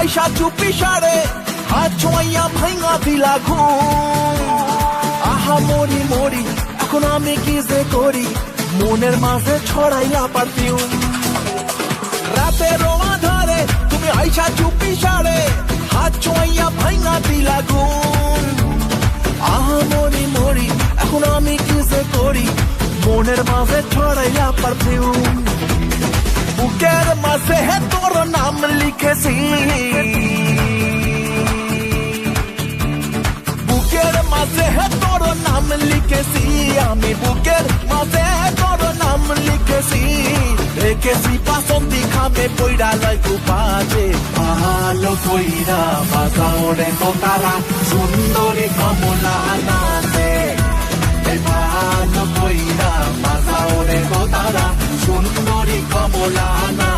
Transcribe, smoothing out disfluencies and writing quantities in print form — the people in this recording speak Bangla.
আইসা চুপি সারে হাত ছোঁয়াইয়া ভাঙা দিলা ঘুম। আহা মরি মরি এখন আমি কি যে করি, মনের মাঝে ছড়াইলা পারফিউম। রাতের আধারে তুমি আইসা চুপি সারে হাত ছোঁয়াইয়া ভাঙা দিলা ঘুম। আহা মরি মরি এখন আমি কি যে করি, মনের মাঝে ছড়াইলা পারফিউম। বুকের মাঝে তোর নাম লিখেছি, বুকের মাঝে তোর নাম লিখেছি, আমি বুকের মাঝে তোর নাম লিখেছি। রেখেছি বাসন্তী খামে পইরা লয় কুপাজে, ভালো কইরা বাজাও রে তোতারা সুন্দরী কমলা নাচে। ভালো কইরা বাজাও রে তোতারা সুন্দরী কমলা নাচে।